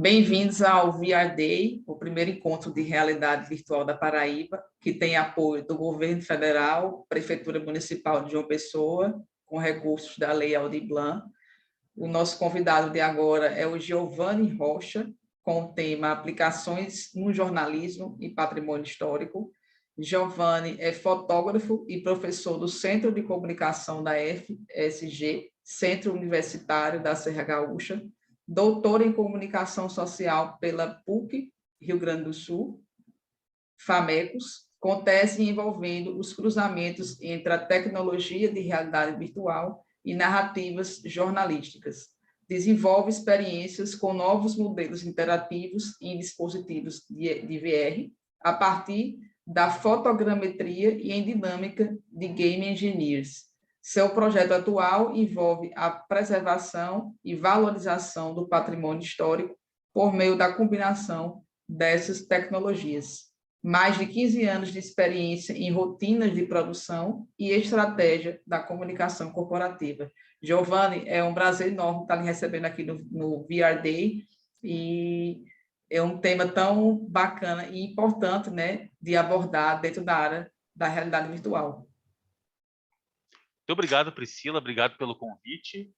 Bem-vindos ao VR Day, o primeiro encontro de realidade virtual da Paraíba, que tem apoio do Governo Federal, Prefeitura Municipal de João Pessoa, com recursos da Lei Aldir Blanc. O nosso convidado de agora é o Giovanni Rocha, com o tema Aplicações no Jornalismo e Patrimônio Histórico. Giovanni é fotógrafo e professor do Centro de Comunicação da FSG, Centro Universitário da Serra Gaúcha, doutor em Comunicação Social pela PUC, Rio Grande do Sul, FAMECOS, com tese envolvendo os cruzamentos entre a tecnologia de realidade virtual e narrativas jornalísticas. Desenvolve experiências com novos modelos interativos em dispositivos de VR, a partir da fotogrametria e em dinâmica de Game Engineers. Seu projeto atual envolve a preservação e valorização do patrimônio histórico por meio da combinação dessas tecnologias. Mais de 15 anos de experiência em rotinas de produção e estratégia da comunicação corporativa. Giovanni, é um prazer enorme estar lhe recebendo aqui no VR Day, e é um tema tão bacana e importante, né, de abordar dentro da área da realidade virtual. Muito obrigado, Priscila, obrigado pelo convite.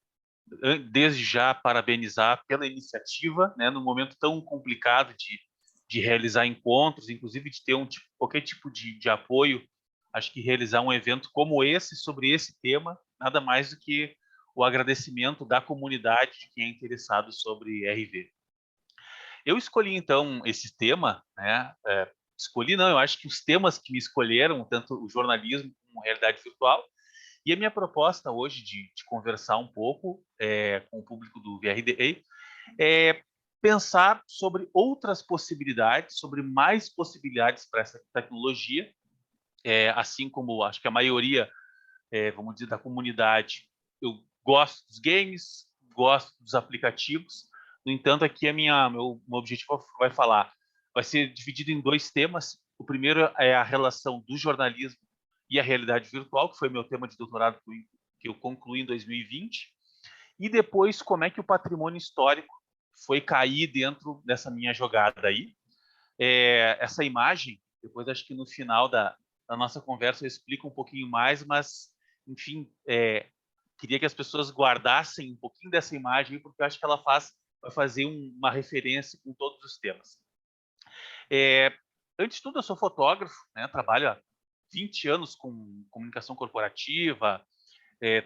Desde já, parabenizar pela iniciativa, né, num momento tão complicado de realizar encontros, inclusive de ter qualquer tipo de apoio. Acho que realizar um evento como esse, sobre esse tema, nada mais do que o agradecimento da comunidade de quem é interessado sobre RV. Eu escolhi, então, esse tema, né? Escolhi não, eu acho que os temas que me escolheram, tanto o jornalismo como a realidade virtual, e a minha proposta hoje de conversar um pouco com o público do VRDA é pensar sobre outras possibilidades, sobre mais possibilidades para essa tecnologia, assim como acho que a maioria, vamos dizer, da comunidade, eu gosto dos games, gosto dos aplicativos. No entanto, aqui meu objetivo vai ser dividido em dois temas. O primeiro é a relação do jornalismo e a realidade virtual, que foi meu tema de doutorado que eu concluí em 2020, e depois como é que o patrimônio histórico foi cair dentro dessa minha jogada aí. Essa imagem, depois acho que no final da nossa conversa eu explico um pouquinho mais, mas, enfim, queria que as pessoas guardassem um pouquinho dessa imagem, porque eu acho que ela vai fazer uma referência com todos os temas. Antes de tudo, eu sou fotógrafo, né? Trabalho há 20 anos com comunicação corporativa,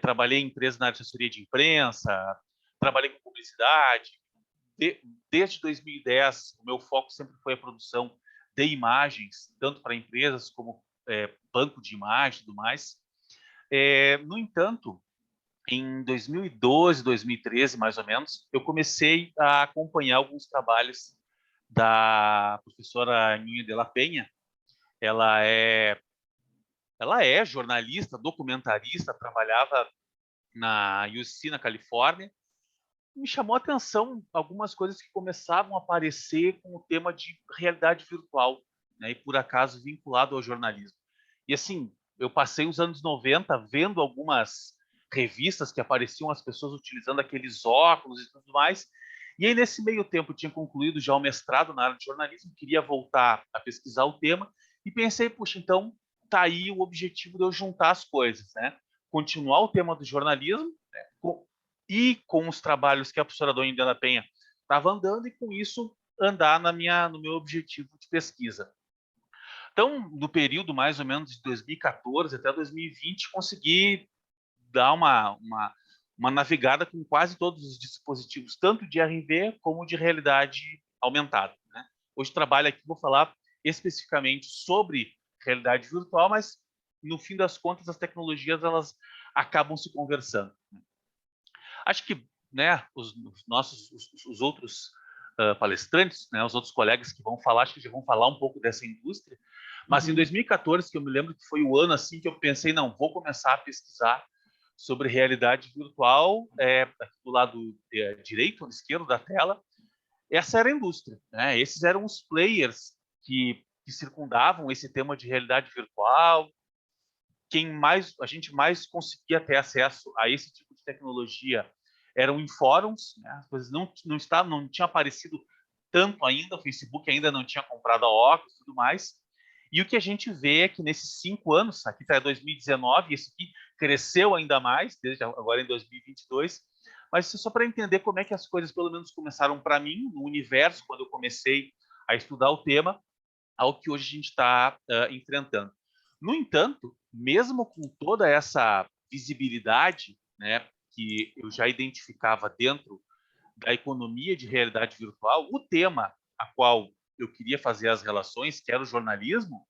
trabalhei em empresas na área de assessoria de imprensa, trabalhei com publicidade. Desde 2010, o meu foco sempre foi a produção de imagens, tanto para empresas como banco de imagens e tudo mais. No entanto, em 2012, 2013, mais ou menos, eu comecei a acompanhar alguns trabalhos da professora Núñez de la Peña. Ela é jornalista, documentarista, trabalhava na UC, na Califórnia. Me chamou a atenção algumas coisas que começavam a aparecer com o tema de realidade virtual, né, e por acaso vinculado ao jornalismo. E assim, eu passei os anos 90 vendo algumas revistas que apareciam as pessoas utilizando aqueles óculos e tudo mais. E aí, nesse meio tempo, eu tinha concluído já o mestrado na área de jornalismo, queria voltar a pesquisar o tema, e pensei, puxa, então tá aí o objetivo de eu juntar as coisas, né? Continuar o tema do jornalismo, né, e com os trabalhos que a professora Núñez de la Peña estava andando, e com isso andar no meu objetivo de pesquisa. Então, no período mais ou menos de 2014 até 2020, consegui dar uma navegada com quase todos os dispositivos, tanto de RV como de realidade aumentada, né? Hoje trabalho aqui, vou falar especificamente sobre realidade virtual, mas no fim das contas as tecnologias elas acabam se conversando. Acho que, né, os outros palestrantes, né, os outros colegas que vão falar, acho que já vão falar um pouco dessa indústria. Mas em 2014, que eu me lembro que foi o ano assim que eu pensei, não, vou começar a pesquisar sobre realidade virtual, aqui do lado direito ou esquerdo da tela. Essa era a indústria, né? Esses eram os players que circundavam esse tema de realidade virtual. A gente mais conseguia ter acesso a esse tipo de tecnologia eram em fóruns, né? As coisas não tinham aparecido tanto ainda, o Facebook ainda não tinha comprado a Oculus e tudo mais. E o que a gente vê é que nesses 5 anos, aqui está 2019, esse aqui cresceu ainda mais, desde agora em 2022, mas isso é só para entender como é que as coisas, pelo menos, começaram para mim, no universo, quando eu comecei a estudar o tema, ao que hoje a gente está enfrentando. No entanto, mesmo com toda essa visibilidade, né, que eu já identificava dentro da economia de realidade virtual, o tema a qual eu queria fazer as relações, que era o jornalismo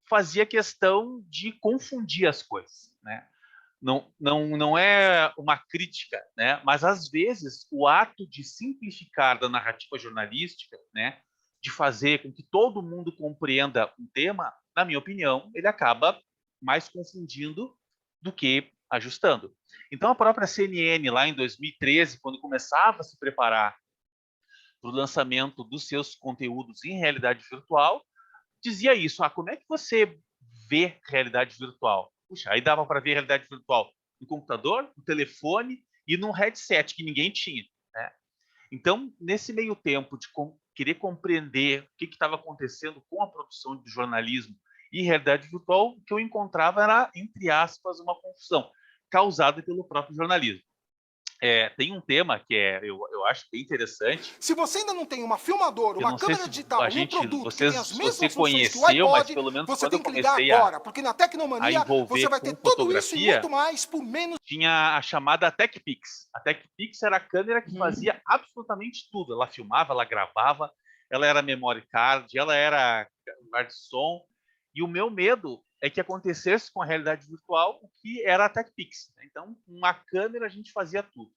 fazia questão de confundir as coisas, né? Não é uma crítica, né? Mas às vezes o ato de simplificar da narrativa jornalística, né, de fazer com que todo mundo compreenda um tema, na minha opinião, ele acaba mais confundindo do que ajustando. Então a própria CNN lá em 2013, quando começava a se preparar para o lançamento dos seus conteúdos em realidade virtual, dizia isso. Como é que você vê realidade virtual? Puxa, aí dava para ver realidade virtual no computador, no telefone e num headset que ninguém tinha, né? Então, nesse meio tempo de querer compreender o que estava acontecendo com a produção de jornalismo e realidade virtual, o que eu encontrava era, entre aspas, uma confusão causada pelo próprio jornalismo. Tem um tema que eu acho bem interessante. Se você ainda não tem uma filmadora, Eu uma não sei câmera se digital e um produto que tem as se você mesmas funções que o conheceu, mas iPod, pelo menos você quando eu tem que ligar comecei agora, porque na a Tecnomania você envolver vai ter com tudo isso e muito fotografia, mais por menos. tinha a chamada TechPix. A TechPix era a câmera que fazia absolutamente tudo. Ela filmava, ela gravava, ela era memory card, ela era card de som. E o meu medo é que acontecesse com a realidade virtual o que era a TechPix. Então, com uma câmera a gente fazia tudo.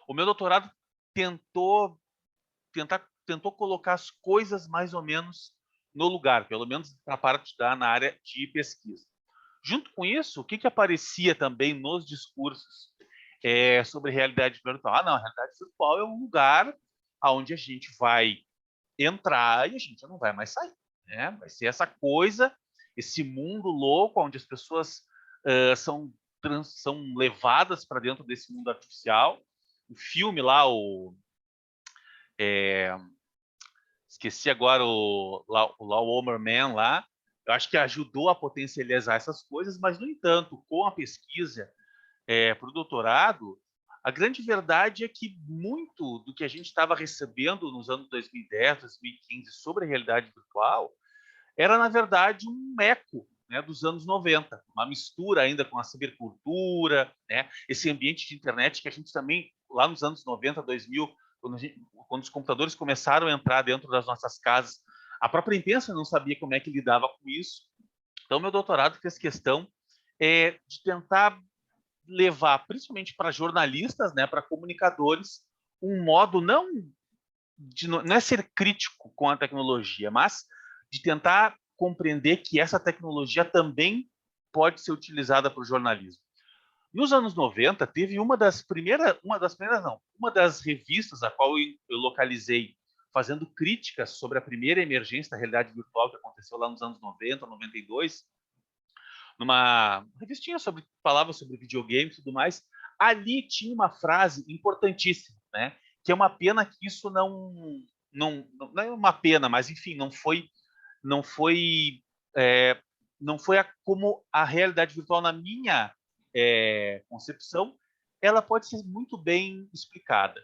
O meu doutorado tentou colocar as coisas mais ou menos no lugar, pelo menos para a parte na área de pesquisa. Junto com isso, o que aparecia também nos discursos sobre realidade virtual? Não, a realidade virtual é um lugar onde a gente vai entrar e a gente não vai mais sair, né? Vai ser essa coisa, esse mundo louco onde as pessoas são levadas para dentro desse mundo artificial. O filme lá, esqueci agora o Homer Man lá, eu acho que ajudou a potencializar essas coisas, mas, no entanto, com a pesquisa para o doutorado, a grande verdade é que muito do que a gente estava recebendo nos anos 2010, 2015 sobre a realidade virtual era, na verdade, um eco, né, dos anos 90, uma mistura ainda com a cibercultura, né, esse ambiente de internet que a gente também, lá nos anos 90, 2000, quando os computadores começaram a entrar dentro das nossas casas, a própria imprensa não sabia como é que lidava com isso. Então, meu doutorado fez questão de tentar levar, principalmente para jornalistas, né, para comunicadores, um modo não é ser crítico com a tecnologia, mas de tentar compreender que essa tecnologia também pode ser utilizada para o jornalismo. Nos anos 90, teve uma das revistas a qual eu localizei fazendo críticas sobre a primeira emergência da realidade virtual que aconteceu lá nos anos 90, 92, numa revistinha falava sobre videogames e tudo mais. Ali tinha uma frase importantíssima, né? Que é uma pena que isso não é uma pena, mas enfim, não foi como a realidade virtual na minha concepção, ela pode ser muito bem explicada.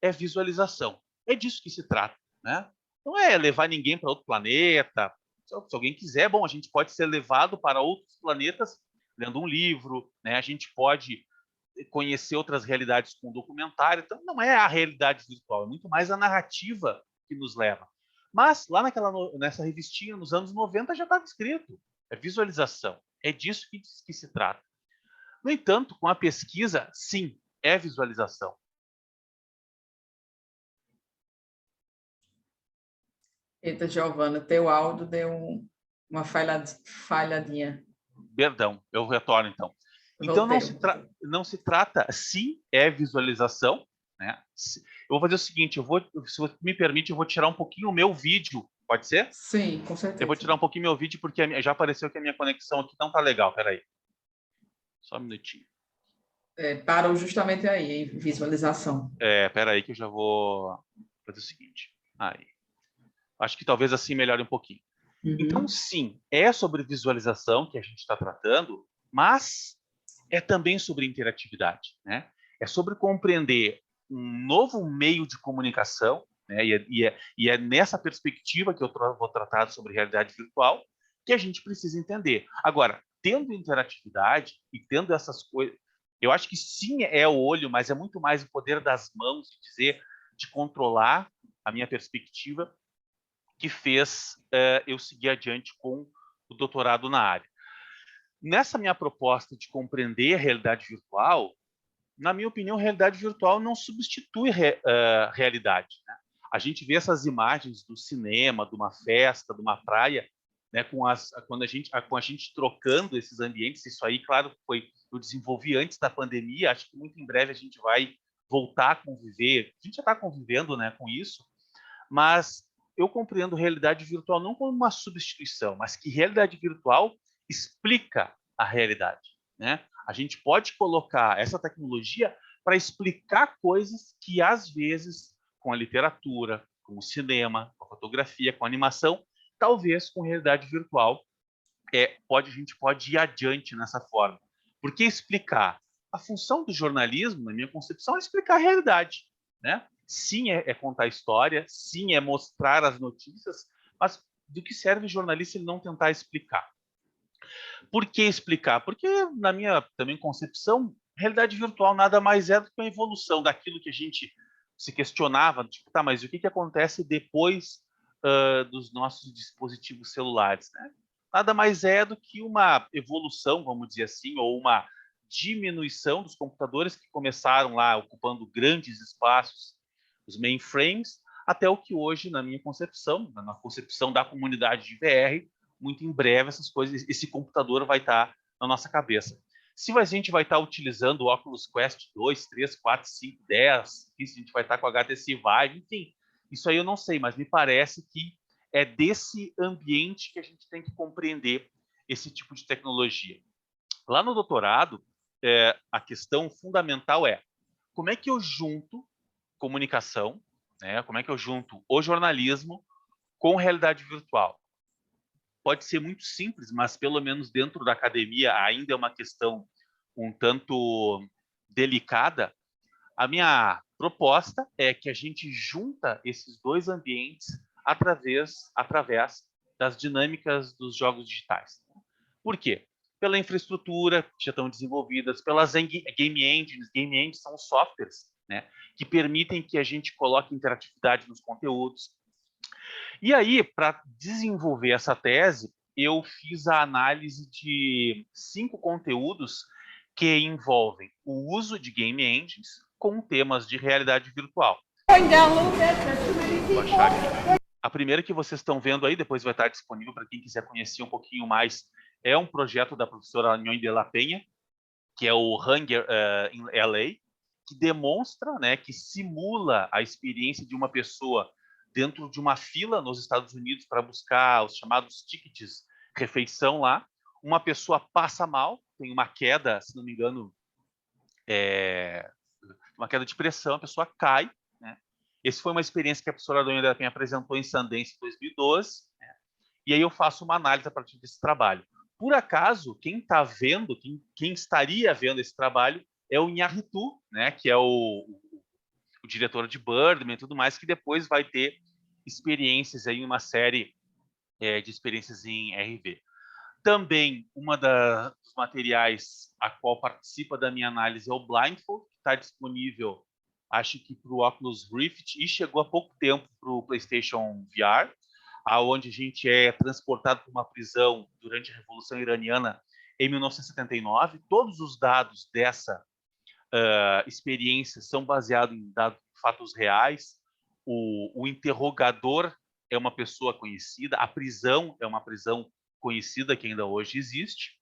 É visualização. É disso que se trata, né? Não é levar ninguém para outro planeta. Se alguém quiser, bom, a gente pode ser levado para outros planetas lendo um livro, né? A gente pode conhecer outras realidades com um documentário. Então, não é a realidade virtual, é muito mais a narrativa que nos leva. Mas lá nessa revistinha, nos anos 90, já estava escrito. É visualização. É disso que se trata. No entanto, com a pesquisa, sim, é visualização. Eita, Giovana, teu áudio deu uma falhadinha. Perdão, eu retorno então. Então, não se trata, sim, é visualização, né? Eu vou fazer o seguinte, se você me permite, eu vou tirar um pouquinho o meu vídeo, pode ser? Sim, com certeza. Eu vou tirar um pouquinho o meu vídeo, porque já apareceu que a minha conexão aqui não tá legal, peraí. Só um minutinho. Parou justamente aí, em visualização. Espera aí que eu já vou fazer o seguinte. Aí. Acho que talvez assim melhore um pouquinho. Então, sim, é sobre visualização que a gente está tratando, mas é também sobre interatividade, né? É sobre compreender um novo meio de comunicação, né? E é nessa perspectiva que eu vou tratar sobre realidade virtual que a gente precisa entender. Agora, tendo interatividade e tendo essas coisas, eu acho que sim é o olho, mas é muito mais o poder das mãos de dizer, de controlar a minha perspectiva, que fez eu seguir adiante com o doutorado na área. Nessa minha proposta de compreender a realidade virtual, na minha opinião, realidade virtual não substitui realidade. Né? A gente vê essas imagens do cinema, de uma festa, de uma praia, né, com a gente trocando esses ambientes. Isso aí, claro, eu desenvolvi antes da pandemia. Acho que muito em breve a gente vai voltar a conviver. A gente já está convivendo, né, com isso, mas eu compreendo realidade virtual não como uma substituição, mas que realidade virtual explica a realidade, né? A gente pode colocar essa tecnologia para explicar coisas que, às vezes, com a literatura, com o cinema, com a fotografia, com a animação, talvez com realidade virtual, a gente pode ir adiante nessa forma. Por que explicar? A função do jornalismo, na minha concepção, é explicar a realidade, né? Sim, é contar a história, sim, é mostrar as notícias, mas do que serve o jornalista ele não tentar explicar? Por que explicar? Porque, na minha também concepção, realidade virtual nada mais é do que uma evolução daquilo que a gente se questionava, tipo, tá, mas o que acontece depois dos nossos dispositivos celulares, né? Nada mais é do que uma evolução, vamos dizer assim, ou uma diminuição dos computadores que começaram lá ocupando grandes espaços, os mainframes, até o que hoje, na minha concepção, na concepção da comunidade de VR, muito em breve essas coisas, esse computador vai estar na nossa cabeça. Se a gente vai estar utilizando o Oculus Quest 2, 3, 4, 5, 10, se a gente vai estar com a HTC Vive, enfim, isso aí eu não sei, mas me parece que é desse ambiente que a gente tem que compreender esse tipo de tecnologia. Lá no doutorado, a questão fundamental é como é que eu junto comunicação, né? Como é que eu junto o jornalismo com realidade virtual? Pode ser muito simples, mas pelo menos dentro da academia ainda é uma questão um tanto delicada. A minha proposta é que a gente junta esses dois ambientes através das dinâmicas dos jogos digitais. Por quê? Pela infraestrutura que já estão desenvolvidas, pelas game engines. Game engines são softwares, né, que permitem que a gente coloque interatividade nos conteúdos. E aí, para desenvolver essa tese, eu fiz a análise de 5 conteúdos que envolvem o uso de game engines com temas de realidade virtual. A primeira que vocês estão vendo aí, depois vai estar disponível para quem quiser conhecer um pouquinho mais, é um projeto da professora Nhoy de la Penha, que é o Hunger em LA, que demonstra, né, que simula a experiência de uma pessoa dentro de uma fila nos Estados Unidos para buscar os chamados tickets refeição lá. Uma pessoa passa mal, tem uma queda, se não me engano, uma queda de pressão, a pessoa cai, né? Essa foi uma experiência que a professora Nhoy de la Penha apresentou em Sundance em 2012, né? E aí eu faço uma análise a partir desse trabalho. Por acaso, quem está vendo, quem estaria vendo esse trabalho é o Iñárritu, né, que é o diretor de Birdman e tudo mais, que depois vai ter experiências aí, uma série de experiências em RV. Também, dos materiais a qual participa da minha análise é o Blindfold, que está disponível, acho que para o Oculus Rift, e chegou há pouco tempo para o PlayStation VR, aonde a gente é transportado para uma prisão durante a Revolução Iraniana em 1979. Todos os dados dessa experiência são baseados em fatos reais. O interrogador é uma pessoa conhecida, a prisão é uma prisão conhecida que ainda hoje existe.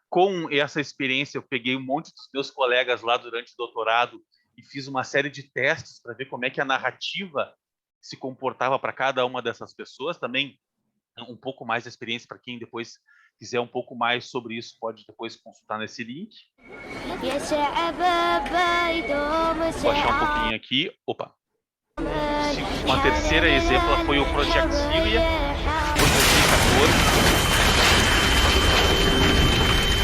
Com essa experiência, eu peguei um monte dos meus colegas lá durante o doutorado e fiz uma série de testes para ver como é que a narrativa se comportava para cada uma dessas pessoas. Também um pouco mais de experiência para quem depois quiser um pouco mais sobre isso, pode depois consultar nesse link. Vou achar um pouquinho aqui. Opa! Uma terceira exemplo foi o Project Syria, foi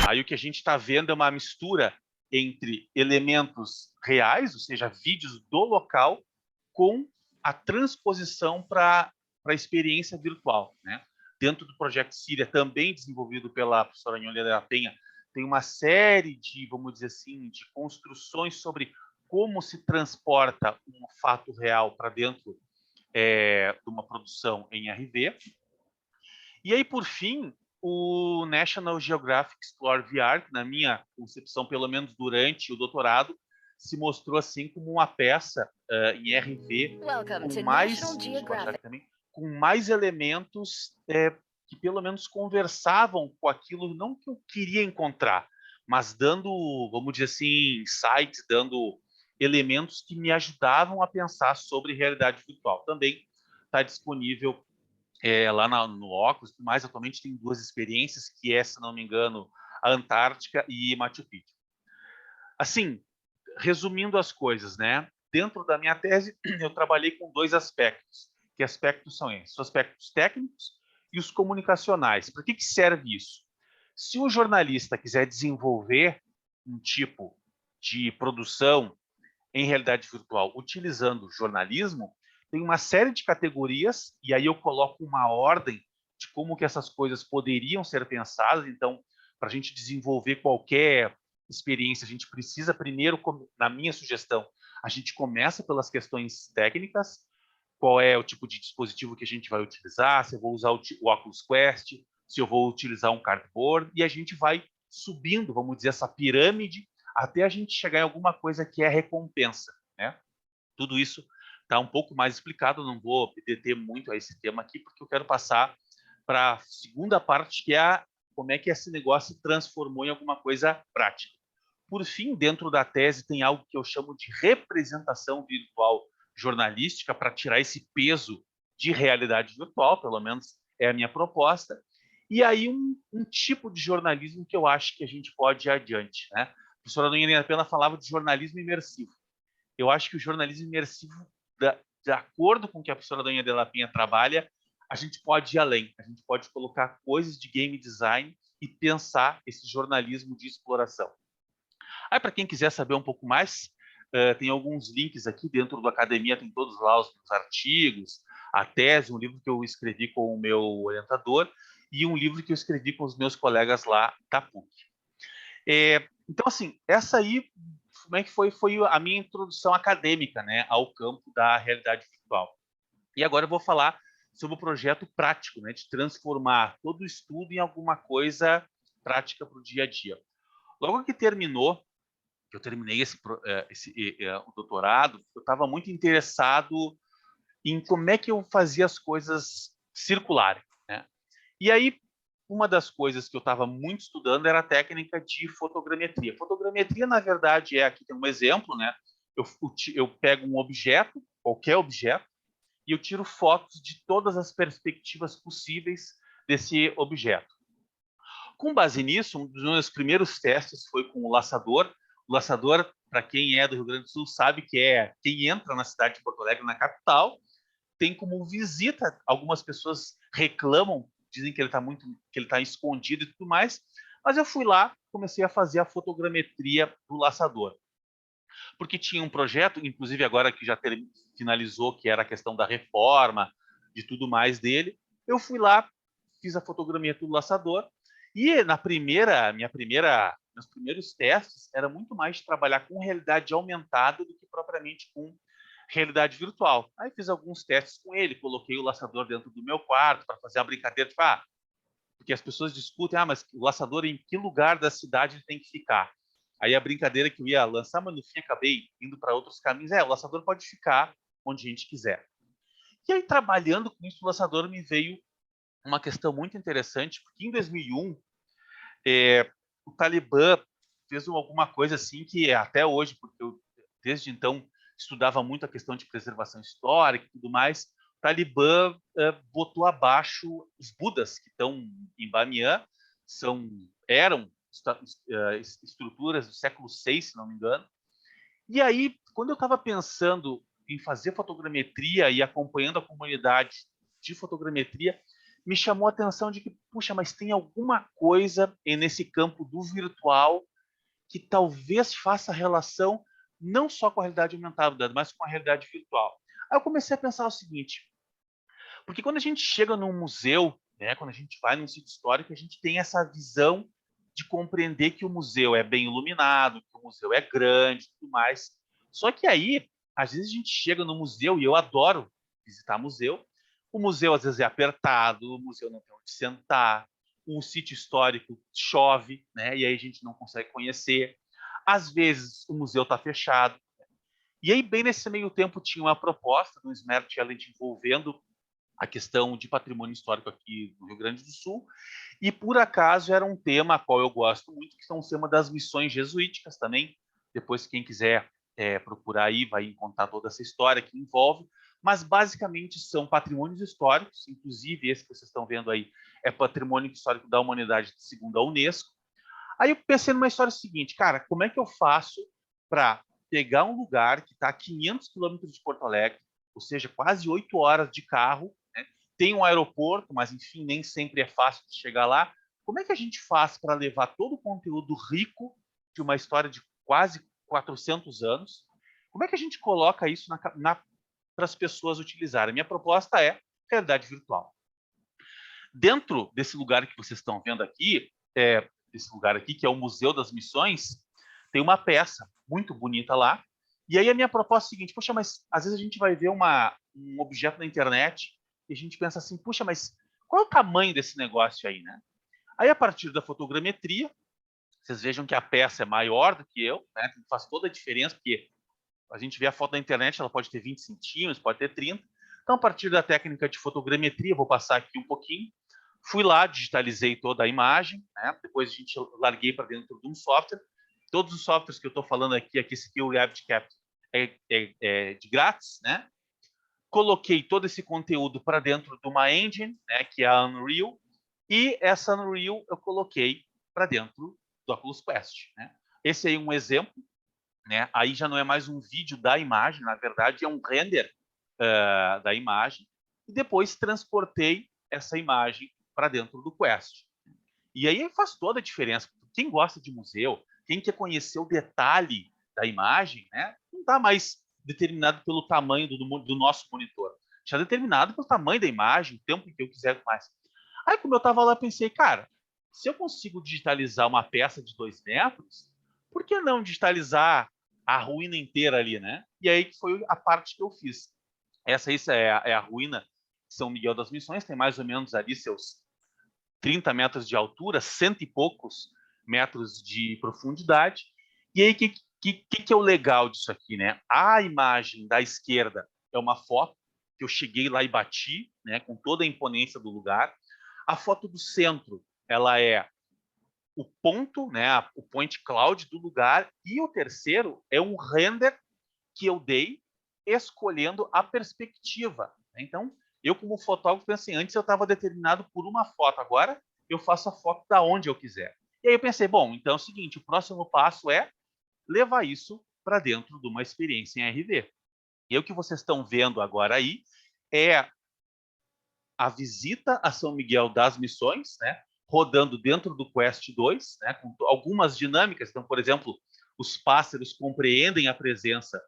2014. Aí o que a gente está vendo é uma mistura entre elementos reais, ou seja, vídeos do local, com a transposição para a experiência virtual, né? Dentro do Project Syria, também desenvolvido pela professora Anília da Penha, tem uma série de, vamos dizer assim, de construções sobre como se transporta um fato real para dentro de uma produção em RV. E aí, por fim, o National Geographic Explorer VR, que na minha concepção, pelo menos durante o doutorado, se mostrou assim como uma peça em RV com mais elementos que pelo menos conversavam com aquilo, não que eu queria encontrar, mas dando, vamos dizer assim, insights, dando elementos que me ajudavam a pensar sobre realidade virtual. Também está disponível lá no Oculus, mas atualmente tem 2 experiências, que é, se não me engano, a Antártica e Machu Picchu. Assim, resumindo as coisas, né? Dentro da minha tese, eu trabalhei com 2 aspectos. Que aspectos são esses? Os aspectos técnicos e os comunicacionais. Para que serve isso? Se o jornalista quiser desenvolver um tipo de produção em realidade virtual utilizando jornalismo, tem uma série de categorias, e aí eu coloco uma ordem de como que essas coisas poderiam ser pensadas. Então, para a gente desenvolver qualquer experiência, a gente precisa primeiro, na minha sugestão, a gente começa pelas questões técnicas, qual é o tipo de dispositivo que a gente vai utilizar, se eu vou usar o Oculus Quest, se eu vou utilizar um cardboard, e a gente vai subindo, vamos dizer, essa pirâmide, até a gente chegar em alguma coisa que é recompensa, né? Tudo isso está um pouco mais explicado, não vou deter muito a esse tema aqui, porque eu quero passar para a segunda parte, que é como é que esse negócio se transformou em alguma coisa prática. Por fim, dentro da tese tem algo que eu chamo de representação virtual jornalística, para tirar esse peso de realidade virtual, pelo menos é a minha proposta. E aí um tipo de jornalismo que eu acho que a gente pode ir adiante, né? A professora Anília da Penha falava de jornalismo imersivo. Eu acho que o jornalismo imersivo, de acordo com o que a professora Anília da Penha trabalha, a gente pode ir além. A gente pode colocar coisas de game design e pensar esse jornalismo de exploração. Aí, para quem quiser saber um pouco mais, tem alguns links aqui dentro da academia, tem todos lá os artigos, a tese, um livro que eu escrevi com o meu orientador e um livro que eu escrevi com os meus colegas lá da PUC. Então, assim, essa aí, como é que foi a minha introdução acadêmica, né, ao campo da realidade virtual. E agora eu vou falar sobre o projeto prático, né, de transformar todo o estudo em alguma coisa prática para o dia a dia. Logo que eu terminei o doutorado, eu estava muito interessado em como é que eu fazia as coisas circularem, né? E aí, uma das coisas que eu estava muito estudando era a técnica de fotogrametria. Fotogrametria, na verdade, aqui tem um exemplo, né? Eu pego um objeto, qualquer objeto, e eu tiro fotos de todas as perspectivas possíveis desse objeto. Com base nisso, um dos meus primeiros testes foi com o laçador. O laçador, para quem é do Rio Grande do Sul, sabe que é quem entra na cidade de Porto Alegre, na capital, tem como visita. Algumas pessoas reclamam, dizem que ele está escondido e tudo mais, mas eu fui lá, comecei a fazer a fotogrametria do laçador. Porque tinha um projeto, inclusive agora que já finalizou, que era a questão da reforma, de tudo mais dele, eu fui lá, fiz a fotogrametria do laçador, e meus primeiros testes era muito mais de trabalhar com realidade aumentada do que propriamente com realidade virtual. Aí fiz alguns testes com ele, coloquei o laçador dentro do meu quarto para fazer uma brincadeira, tipo, porque as pessoas discutem, mas o laçador em que lugar da cidade ele tem que ficar? Aí a brincadeira que eu ia lançar, mas no fim acabei indo para outros caminhos, o laçador pode ficar onde a gente quiser. E aí, trabalhando com isso, o laçador me veio uma questão muito interessante, porque em 2001, o Talibã fez alguma coisa assim que até hoje, porque eu desde então estudava muito a questão de preservação histórica e tudo mais, o Talibã botou abaixo os Budas que estão em Bamiyan, eram estruturas do século VI, se não me engano. E aí, quando eu estava pensando em fazer fotogrametria e acompanhando a comunidade de fotogrametria, me chamou a atenção de que, puxa, mas tem alguma coisa nesse campo do virtual que talvez faça relação não só com a realidade aumentada, mas com a realidade virtual. Aí eu comecei a pensar o seguinte, porque quando a gente chega num museu, né, quando a gente vai num sítio histórico, a gente tem essa visão de compreender que o museu é bem iluminado, que o museu é grande e tudo mais. Só que aí, às vezes a gente chega no museu, e eu adoro visitar museu, o museu às vezes é apertado, o museu não tem onde sentar, o sítio histórico chove, né, e aí a gente não consegue conhecer. Às vezes o museu está fechado. E aí, bem nesse meio tempo, tinha uma proposta do Smart Challenge envolvendo a questão de patrimônio histórico aqui no Rio Grande do Sul, e por acaso era um tema a qual eu gosto muito, que são o tema das missões jesuíticas também. Depois, quem quiser procurar aí, vai encontrar toda essa história que envolve, mas basicamente são patrimônios históricos, inclusive esse que vocês estão vendo aí é patrimônio histórico da humanidade segundo a Unesco. Aí eu pensei numa história seguinte, cara, como é que eu faço para pegar um lugar que está a 500 quilômetros de Porto Alegre, ou seja, quase 8 horas de carro, né? Tem um aeroporto, mas, enfim, nem sempre é fácil de chegar lá. Como é que a gente faz para levar todo o conteúdo rico de uma história de quase 400 anos? Como é que a gente coloca isso para as pessoas utilizarem? A minha proposta é realidade virtual. Dentro desse lugar que vocês estão vendo aqui, desse lugar aqui, que é o Museu das Missões, tem uma peça muito bonita lá. E aí a minha proposta é a seguinte, poxa, mas às vezes a gente vai ver um objeto na internet e a gente pensa assim, puxa, mas qual é o tamanho desse negócio aí, né? Aí a partir da fotogrametria, vocês vejam que a peça é maior do que eu, né? Faz toda a diferença, porque a gente vê a foto na internet, ela pode ter 20 centímetros, pode ter 30. Então, a partir da técnica de fotogrametria, vou passar aqui um pouquinho, fui lá, digitalizei toda a imagem, né? Depois a gente larguei para dentro de um software. Todos os softwares que eu estou falando aqui, esse aqui, o RehabCap, é de grátis, né? Coloquei todo esse conteúdo para dentro de uma engine, né, que é a Unreal, e essa Unreal eu coloquei para dentro do Oculus Quest, né? Esse aí é um exemplo, né? Aí já não é mais um vídeo da imagem, na verdade é um render da imagem, e depois transportei essa imagem para dentro do Quest. E aí faz toda a diferença. Quem gosta de museu, quem quer conhecer o detalhe da imagem, né, não está mais determinado pelo tamanho do nosso monitor. Já determinado pelo tamanho da imagem, o tempo que eu quiser mais. Aí, como eu estava lá, pensei, cara, se eu consigo digitalizar uma peça de 2 metros, por que não digitalizar a ruína inteira ali, né? E aí foi a parte que eu fiz. Essa é a ruína de São Miguel das Missões, tem mais ou menos ali seus 30 metros de altura, 100 e poucos metros de profundidade. E aí, o que é o legal disso aqui, né? A imagem da esquerda é uma foto que eu cheguei lá e bati, né, com toda a imponência do lugar. A foto do centro, ela é o ponto, né, o point cloud do lugar. E o terceiro é um render que eu dei escolhendo a perspectiva. Então, eu como fotógrafo pensei, antes eu estava determinado por uma foto, agora eu faço a foto da onde eu quiser. E aí eu pensei, bom, então é o seguinte, o próximo passo é levar isso para dentro de uma experiência em RV. E o que vocês estão vendo agora aí é a visita a São Miguel das Missões, né, rodando dentro do Quest 2, né, com algumas dinâmicas. Então, por exemplo, os pássaros compreendem a presença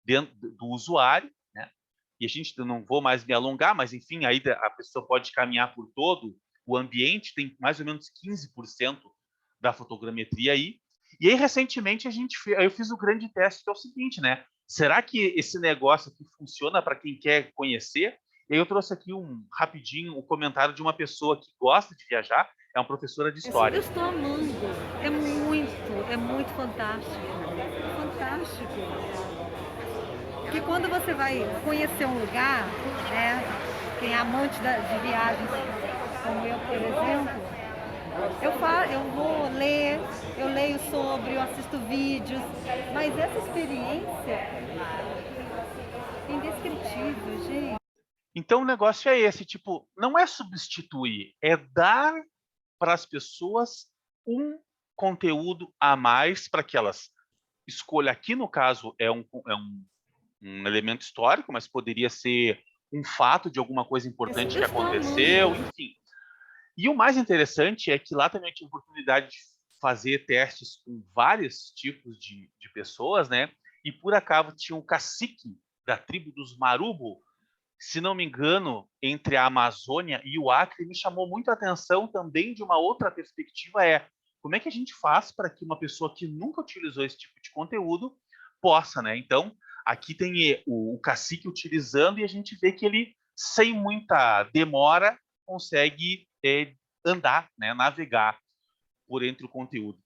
dentro do usuário, né? E a gente, não vou mais me alongar, mas enfim, aí a pessoa pode caminhar por todo o ambiente, tem mais ou menos 15% da fotogrametria aí. E aí, recentemente, eu fiz o grande teste, que é o seguinte, né? Será que esse negócio aqui funciona para quem quer conhecer? E aí eu trouxe aqui rapidinho um comentário de uma pessoa que gosta de viajar, é uma professora de história. Eu estou amando, é muito fantástico, fantástico. Porque quando você vai conhecer um lugar, né, quem é amante de viagens, como eu, por exemplo, eu vou ler, eu leio sobre, eu assisto vídeos, mas essa experiência é indescritível, gente. Então o negócio é esse, tipo, não é substituir, é dar para as pessoas um conteúdo a mais para que elas escolham. Aqui, no caso, é um elemento histórico, mas poderia ser um fato de alguma coisa importante que aconteceu, enfim. E o mais interessante é que lá também eu tive a oportunidade de fazer testes com vários tipos de pessoas, né? E por acaso tinha um cacique da tribo dos Marubo, se não me engano, entre a Amazônia e o Acre, me chamou muito a atenção também de uma outra perspectiva, como é que a gente faz para que uma pessoa que nunca utilizou esse tipo de conteúdo possa, né? Então, aqui tem o cacique utilizando e a gente vê que ele, sem muita demora, consegue andar, né? Navegar por entre o conteúdo.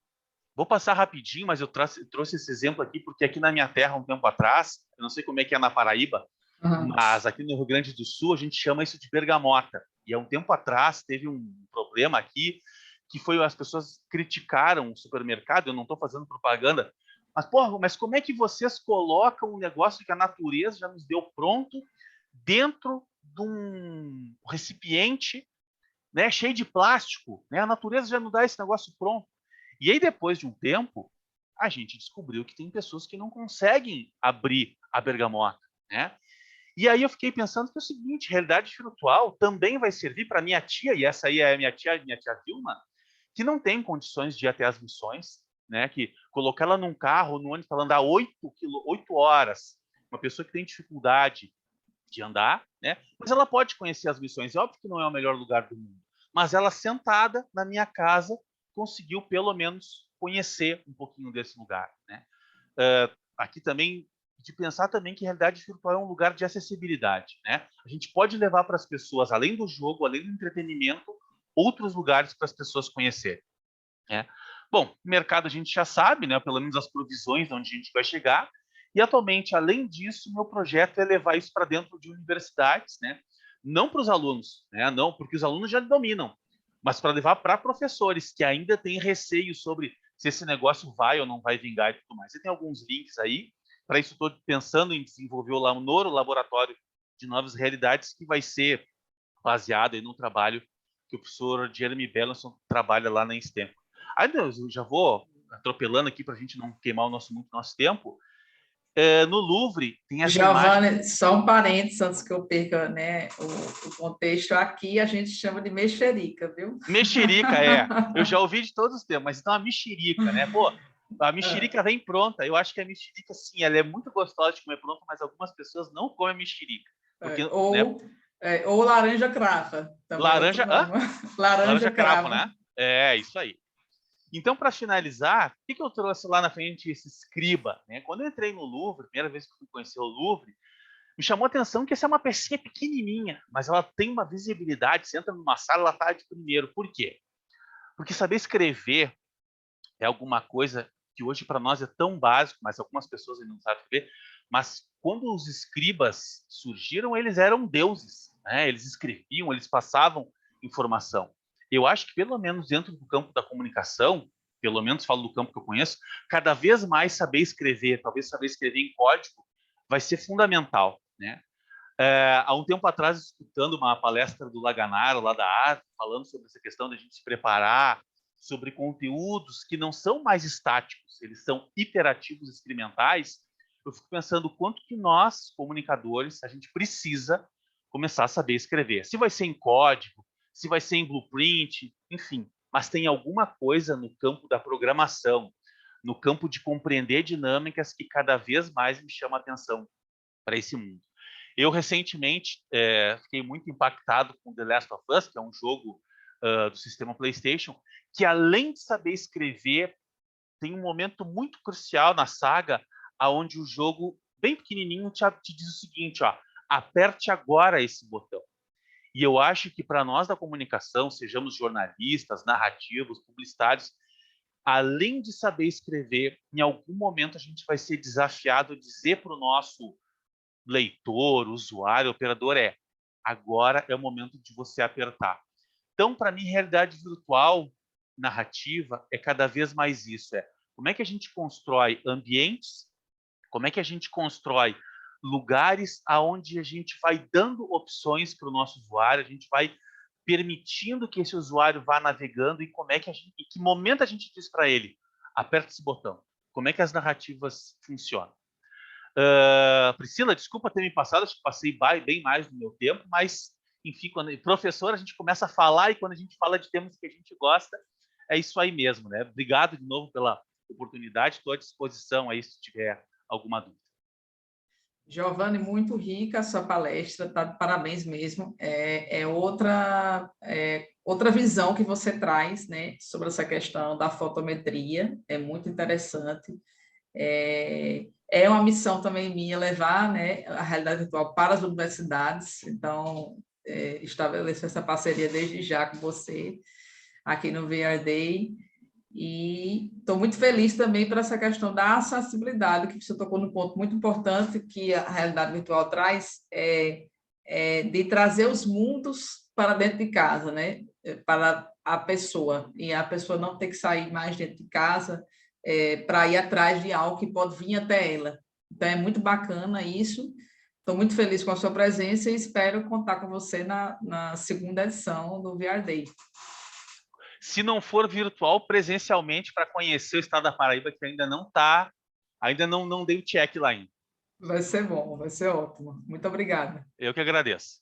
Vou passar rapidinho, mas eu trouxe esse exemplo aqui porque aqui na minha terra, um tempo atrás, eu não sei como é que é na Paraíba, mas aqui no Rio Grande do Sul a gente chama isso de bergamota. E há um tempo atrás teve um problema aqui que foi as pessoas criticaram o supermercado. Eu não estou fazendo propaganda, mas porra, mas como é que vocês colocam um negócio que a natureza já nos deu pronto dentro de um recipiente, né, cheio de plástico, né? A natureza já nos dá esse negócio pronto. E aí depois de um tempo a gente descobriu que tem pessoas que não conseguem abrir a bergamota, né? E aí eu fiquei pensando que é o seguinte, realidade virtual também vai servir para minha tia, e essa aí é a minha tia Vilma, que não tem condições de ir até as missões, né? Que colocar ela num carro, no ônibus, ela andar 8 horas, uma pessoa que tem dificuldade de andar, né? Mas ela pode conhecer as missões. É óbvio que não é o melhor lugar do mundo, mas ela sentada na minha casa conseguiu pelo menos conhecer um pouquinho desse lugar, né? Aqui também de pensar também que a realidade virtual é um lugar de acessibilidade, né? A gente pode levar para as pessoas, além do jogo, além do entretenimento, outros lugares para as pessoas conhecerem, né? Bom, mercado a gente já sabe, né? Pelo menos as provisões onde a gente vai chegar. E atualmente, além disso, meu projeto é levar isso para dentro de universidades, né? Não para os alunos, né? Não, porque os alunos já dominam, mas para levar para professores que ainda têm receio sobre se esse negócio vai ou não vai vingar e tudo mais. Você tem alguns links aí. Para isso, estou pensando em desenvolver o Noro Laboratório de Novas Realidades, que vai ser baseado aí no trabalho que o professor Jeremy Bellinson trabalha lá na Stanford. Aí, eu já vou atropelando aqui para a gente não queimar muito nosso tempo. No Louvre tem essa Giovana, imagem... só um parênteses antes que eu perca, né, o contexto. Aqui a gente chama de mexerica, viu? Mexerica, eu já ouvi de todos os tempos, mas então a mexerica, né? Pô, a mexerica vem pronta. Eu acho que a mexerica, sim, ela é muito gostosa de comer pronta, mas algumas pessoas não comem mexerica. Porque, ou laranja crava. Laranja, laranja cravo, cravo, né? É, isso aí. Então, para finalizar, o que eu trouxe lá na frente? Esse escriba, né? Quando eu entrei no Louvre, primeira vez que eu fui conhecer o Louvre, me chamou a atenção que essa é uma pecinha pequenininha, mas ela tem uma visibilidade. Você entra numa sala, ela está de primeiro. Por quê? Porque saber escrever é alguma coisa que hoje para nós é tão básico, mas algumas pessoas ainda não sabem escrever. Mas quando os escribas surgiram, eles eram deuses, né? Eles escreviam, eles passavam informação. Eu acho que pelo menos dentro do campo da comunicação, pelo menos falo do campo que eu conheço, cada vez mais saber escrever, talvez saber escrever em código, vai ser fundamental, né? Há um tempo atrás, escutando uma palestra do Laganaro, lá da arte, falando sobre essa questão de a gente se preparar, sobre conteúdos que não são mais estáticos, eles são iterativos, experimentais. Eu fico pensando o quanto que nós, comunicadores, a gente precisa começar a saber escrever. Se vai ser em código, se vai ser em blueprint, enfim. Mas tem alguma coisa no campo da programação, no campo de compreender dinâmicas que cada vez mais me chama a atenção para esse mundo. Eu, recentemente, fiquei muito impactado com The Last of Us, que é um jogo do sistema PlayStation, que, além de saber escrever, tem um momento muito crucial na saga, onde o jogo, bem pequenininho, te diz o seguinte, aperte agora esse botão. E eu acho que para nós da comunicação, sejamos jornalistas, narrativos, publicitários, além de saber escrever, em algum momento a gente vai ser desafiado a dizer para o nosso leitor, usuário, operador, agora é o momento de você apertar. Então, para mim, realidade virtual, narrativa, é cada vez mais isso. Como é que a gente constrói ambientes, como é que a gente constrói lugares aonde a gente vai dando opções para o nosso usuário, a gente vai permitindo que esse usuário vá navegando e como é que em que momento a gente diz para ele, aperta esse botão. Como é que as narrativas funcionam? Priscila, desculpa ter me passado, acho que passei bem mais do meu tempo, mas, enfim, quando professor, a gente começa a falar e quando a gente fala de temas que a gente gosta, é isso aí mesmo, né? Obrigado de novo pela oportunidade, estou à disposição aí se tiver alguma dúvida. Giovanni, muito rica a sua palestra, tá de parabéns mesmo. É outra visão que você traz, né, sobre essa questão da fotometria, é muito interessante. É uma missão também minha levar, né, a realidade virtual para as universidades, então estabelecer essa parceria desde já com você aqui no VR Day. E estou muito feliz também por essa questão da acessibilidade, que você tocou num ponto muito importante que a realidade virtual traz, de trazer os mundos para dentro de casa, né? Para a pessoa, e a pessoa não ter que sair mais dentro de casa para ir atrás de algo que pode vir até ela. Então, é muito bacana isso. Estou muito feliz com a sua presença e espero contar com você na segunda edição do VR Day. Se não for virtual, presencialmente, para conhecer o estado da Paraíba, que ainda não dei o check lá ainda. Vai ser bom, vai ser ótimo. Muito obrigada. Eu que agradeço.